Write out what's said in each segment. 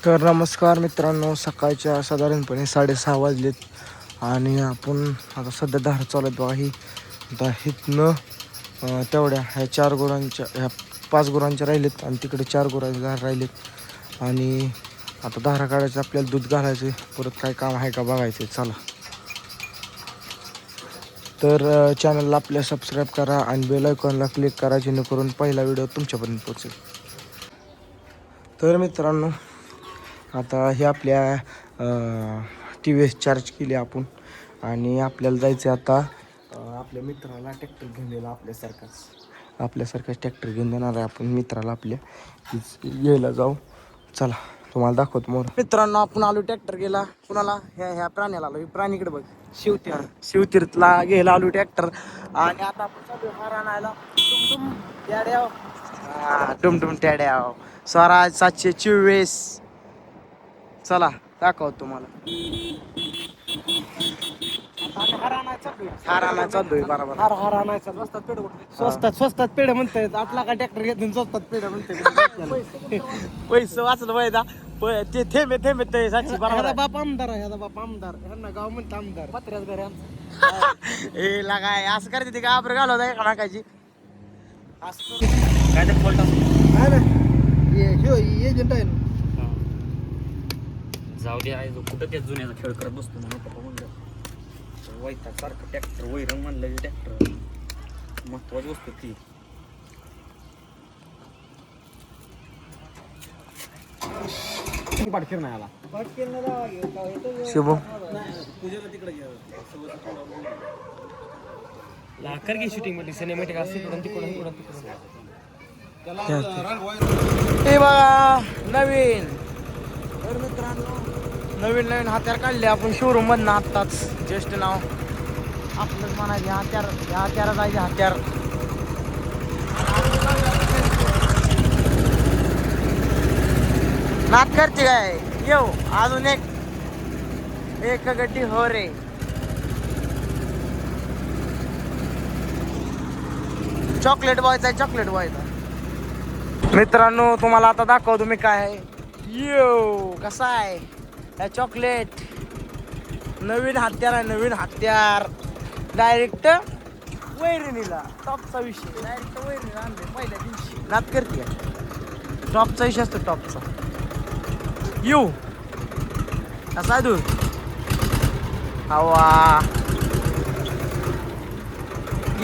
तर नमस्कार मित्रांनो, सकाळच्या साधारणपणे 6:30 वाजलेत आणि आपण आता सध्या धार चालू आहेत बघा. ही आता इथनं तेवढ्या ह्या 4 गुरांच्या ह्या 5 गुरांच्या राहिलेत आणि तिकडे 4 गुरांचे धार राहिलेत आणि आता धारा काढायचं, आपल्याला दूध घालायचं, परत काय काम आहे का बघायचं. चला तर चॅनलला आपल्या सबस्क्राईब करा आणि बेल आयकॉनला क्लिक करा जेणेकरून पहिला व्हिडिओ तुमच्यापर्यंत पोहोचेल. तर मित्रांनो, आता हे आपल्या TVS चार्ज केली आपण आणि आपल्याला जायचं आता आपल्या मित्राला ट्रॅक्टर घेऊन दिला. आपल्यासारखाच ट्रॅक्टर घेऊन देणार आहे आपण मित्राला आपल्या घ्यायला जाऊ. चला तुम्हाला दाखवतो मोर. मित्रांनो, आपण आलो ट्रॅक्टर गेला कुणाला ह्या प्राण्याला आलो. प्राणीकडे बघ, शिवतीर्थला घ्यायला आलो ट्रॅक्टर आणि आता आपण चालू हार आणायला. डुमडुम ट्याड्याव, डुमडुम ट्याड्याव स्वराज 724. चला दाखवतो तुम्हाला. हार आणायला चाललोय बरोबर. हार आणायचा स्वस्तात पेढे म्हणतायत. 8 लाख ट्रॅक्टर घेऊन स्वस्तात पेढे म्हणताय. पैसे वाचलं पाहिजे. ते थेंबे थेंबे ते साक्षी बरोबर ह्याचा आहे. बाप आमदार आहे, ह्याचा बाप आमदार. ह्यांना गाव म्हणतं आमदार. पत्र्याच घर हे लागाय असं करते ते का घालवत आहे का नाकाची. काय ते फॉल्ट एजंट आहे ना. जाऊ दे आहे, कुठं त्या जुन्याचा खेळ करत बसतो म्हणून पप्पा म्हणलं वैताग सारखं ट्रॅक्टर वैरंग म्हणलं की ट्रॅक्टर महत्वाची वस्तू ती. पाठकेर नाही आला. शुभ लाकर की शूटिंग मध्ये सिनेमॅटिक असते तिकडून हे बघा नवीन. तर मित्रांनो, नवीन हत्यार काढले आपण शोरूम मधनं आत्ताच. जस्ट नाव आपलंच म्हणायचे हत्यार जायचे हत्यार. नात करते काय येऊ अजून एक गड्डी हो रे. चॉकलेट बॉयचा. मित्रांनो, तुम्हाला आता दाखवतो मी काय आहे. यो कसा आहे चॉकलेट. नवीन हत्यार डायरेक्ट वैरणीला. टॉपचा विषय डायरेक्ट वैरणीला आणले पहिल्या दिवशी. नात करते टॉपचा विषय असतो. टॉपचा यू कसा आहे तू हवा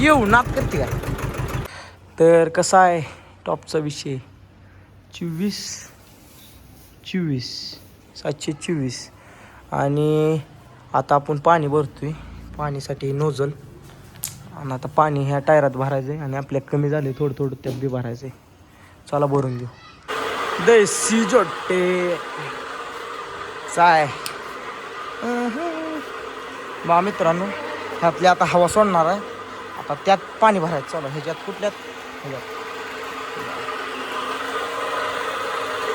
येऊ नात करते का. तर कसा आहे टॉपचा विषय. 24 724 आणि आता आपण पाणी भरतोय. पाणीसाठी नोजल आणि आता पाणी ह्या टायरात भरायचं आहे आणि आपल्या कमी झाले थोडं त्यात बी भरायचं आहे. चला भरून घेऊ. देसी जोटे चाय बा मित्रांनो, ह्यातली आता हवा सोडणार आहे. आता त्यात पाणी भरायचं. चला ह्याच्यात ह्याच्यात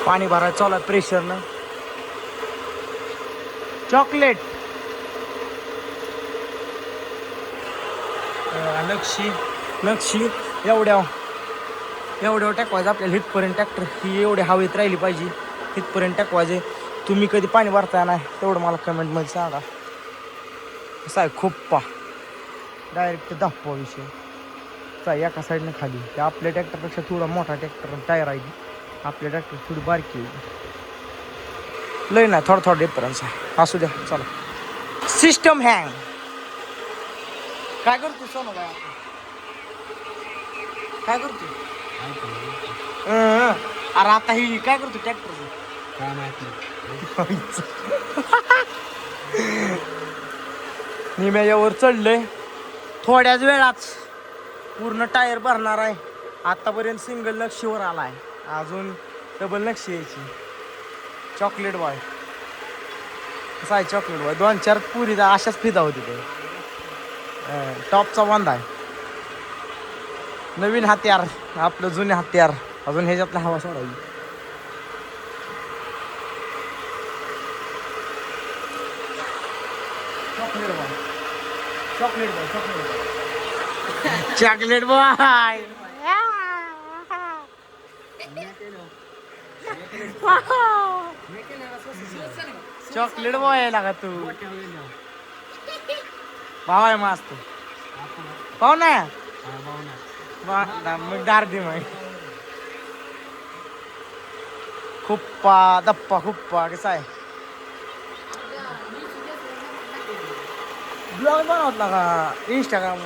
पाणी भरायचं चालू आहे प्रेशरनं. चॉकलेट नक्षी एवढ्या टाकवायचं आपल्याला. हितपर्यंत ट्रॅक्टर ही एवढ्या हवेत राहिली पाहिजे. हितपर्यंत टाकवायचे. तुम्ही कधी पाणी भरताय नाही तेवढं मला कमेंटमध्ये सांगा. कसं आहे खोप्पा डायरेक्ट दाखवा विषय. एका साईडनं खाली त्या आपल्या ट्रॅक्टरपेक्षा थोडा मोठा ट्रॅक्टर टायर आहे. आपल्या ट्रॅक्टर थोडी बारकी आहे. लय नाही थोडा डिफरन्स आहे. असू द्या चला. सिस्टम हँग काय करतो सोनू बाय. काय करतो अरे आता ही काय करतो ट्रॅक्टर काय माहित निम्यावर चढलंय. थोड्याच वेळात पूर्ण टायर भरणार आहे. आतापर्यंत सिंगल नक्षीवर आला आहे, अजून डबल नक्षी यायची. चॉकलेट बॉय कसा आहे चॉकलेट बॉय. 2-4 पुरी अशाच फिदा होती ते. टॉपचा बांधा आहे. नवीन हत्यार आपलं जुने हत्यार. अजून ह्याच्यातला हवा सोडायची. चॉकलेट बॉय चॉकलेट बॉय लागा तू भाव आहे मस्त पाहू ना मग दार दे मग खुप्पा दप्पा खुप्पा कसा आहे ब्लॉग बनवतला का इंस्टाग्राम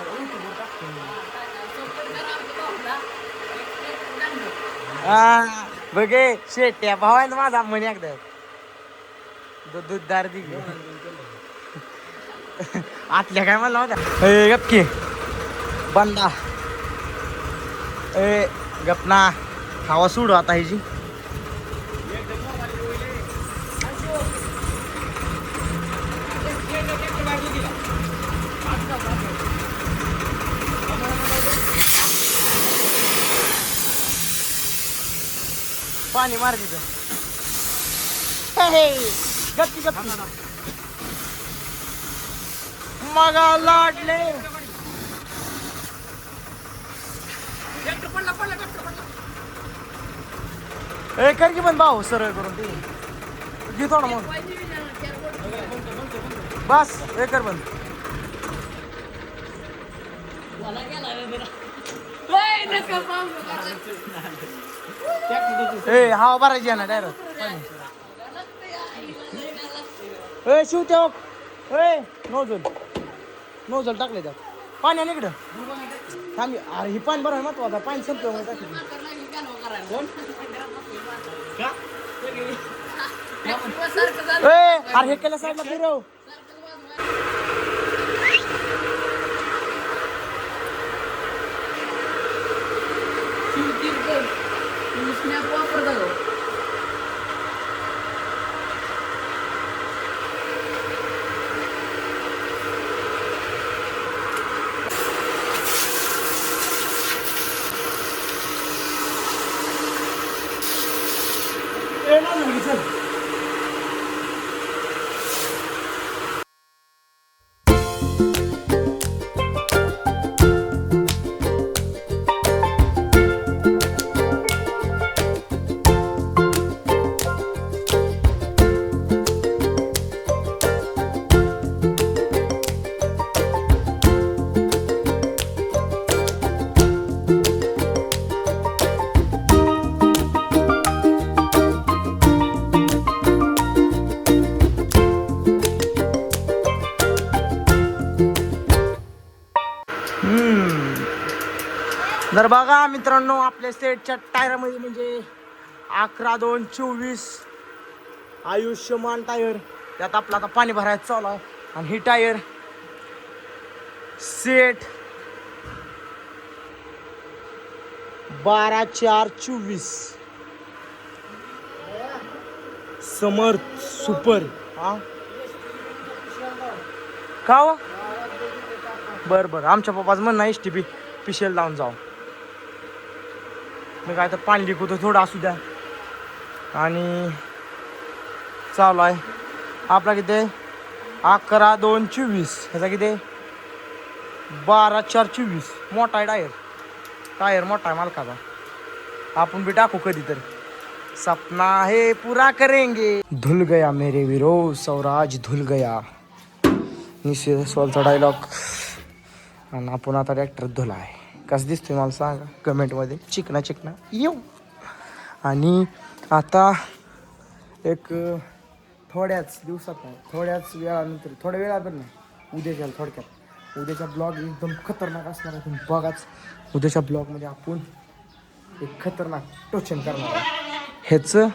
बघे शेट्या भाव आहे ना माझा म्हणे एकदा दूधदार दिली आतल्या काय म्हणला होत्या ए गपकी बंदा ए गपना हवा सोडू आता ह्याची पाणी मार तिथं गप्पी गप्पी मग लाडले ए कर की पण भाऊ सरळ करून ते घे थोडं मग बस हे कर बंद ए हवा भरायची आहे ना डायरेक्ट ए शिवत्या ए नोजल टाकले त्यात पाणी आणि इकडं थांबी अरे ही पाणी बरं महत्वाचं पाणी संपलं अरे हे केलं साईडला फिरव तर बघा मित्रांनो आपल्या सेटच्या टायरामध्ये म्हणजे 11-2-24 आयुष्यमान टायर त्यात आपला आता पाणी भरायचं चालू आहे आणि ही टायर सेट 12-4-24 समर्थ सुपर हा का हो बरं आमच्या पप्पाच म्हणणं एसटीपी पिशेल लावून जाऊ मी काय तर पाणी लिक होतं थोडं असू द्या आणि चालू आहे आपला किती 11-2-24 ह्याचा किती 12-4-24 मोठा आहे टायर मोठा आहे मालकाचा आपण भी टाकू कधी तर सपना है पूरा करेंगे धुल गया मेरे वीरो स्वराज धुल गया निश्चित सोलचा डायलॉग आणि आपण आता ट्रॅक्टर धुला आहे कसं दिसतोय मला सांगा कमेंटमध्ये चिकना येऊ आणि आता एक थोड्याच दिवसात थोड्याच वेळानंतर थोड्या वेळानंतर नाही उद्याच्या ब्लॉग एकदम खतरनाक असणार आहे तुम्ही बघाच उद्याच्या ब्लॉगमध्ये आपण एक खतरनाक टोचन करणार आहे ह्याचं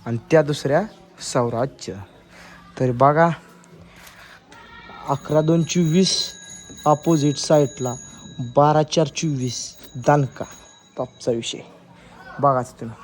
आणि त्या दुसऱ्या स्वराजचं तर बघा 11-2-24 अपोजिट साईडला 12-4-24 दानका टॉपचा विषय बघाच तुम्ही